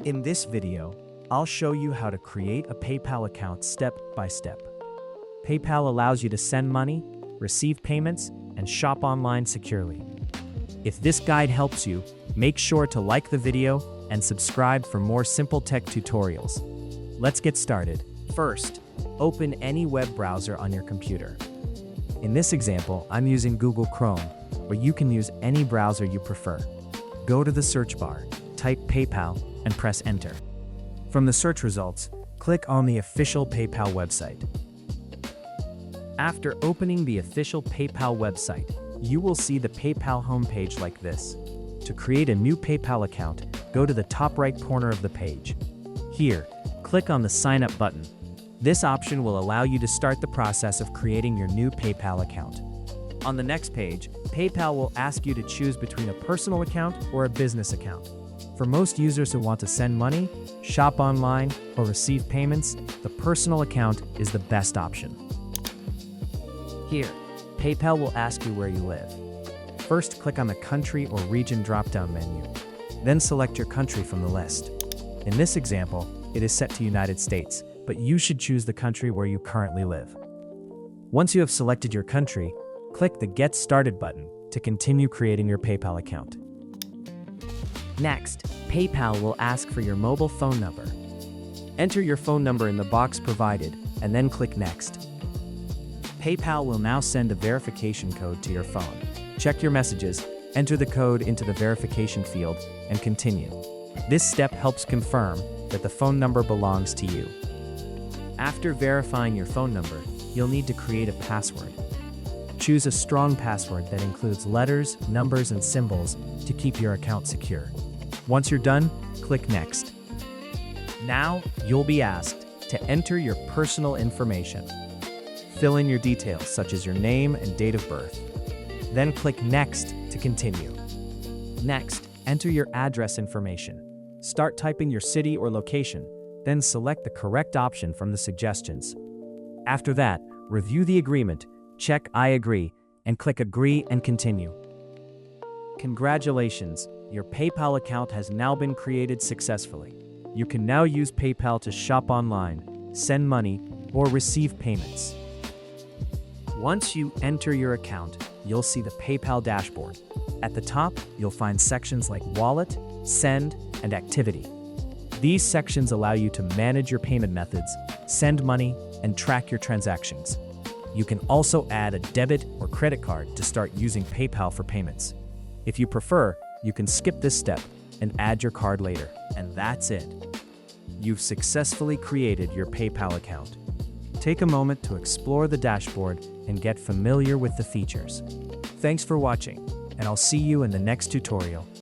In this video, I'll show you how to create a PayPal account step by step. PayPal allows you to send money, receive payments, and shop online securely. If this guide helps you, make sure to like the video and subscribe for more simple tech tutorials. Let's get started. First, open any web browser on your computer. In this example, I'm using Google Chrome, but you can use any browser you prefer. Go to the search bar, type PayPal, and press enter. From the search results, click on the official PayPal website. After opening the official PayPal website, you will see the PayPal homepage like this. To create a new PayPal account, go to the top right corner of the page. Here, click on the Sign Up button. This option will allow you to start the process of creating your new PayPal account. On the next page, PayPal will ask you to choose between a personal account or a business account. For most users who want to send money, shop online, or receive payments, the personal account is the best option. Here, PayPal will ask you where you live. First, click on the country or region drop-down menu. Then select your country from the list. In this example, it is set to United States, but you should choose the country where you currently live. Once you have selected your country, click the Get Started button to continue creating your PayPal account. Next, PayPal will ask for your mobile phone number. Enter your phone number in the box provided, and then click Next. PayPal will now send a verification code to your phone. Check your messages, enter the code into the verification field, and continue. This step helps confirm that the phone number belongs to you. After verifying your phone number, you'll need to create a password. Choose a strong password that includes letters, numbers, and symbols to keep your account secure. Once you're done, click Next. Now, you'll be asked to enter your personal information. Fill in your details such as your name and date of birth. Then click Next to continue. Next, enter your address information. Start typing your city or location, then select the correct option from the suggestions. After that, review the agreement, check I agree, and click Agree and Continue. Congratulations, your PayPal account has now been created successfully. You can now use PayPal to shop online, send money, or receive payments. Once you enter your account, you'll see the PayPal dashboard. At the top, you'll find sections like Wallet, Send, and Activity. These sections allow you to manage your payment methods, send money, and track your transactions. You can also add a debit or credit card to start using PayPal for payments. If you prefer, you can skip this step and add your card later, and that's it. You've successfully created your PayPal account. Take a moment to explore the dashboard and get familiar with the features. Thanks for watching, and I'll see you in the next tutorial.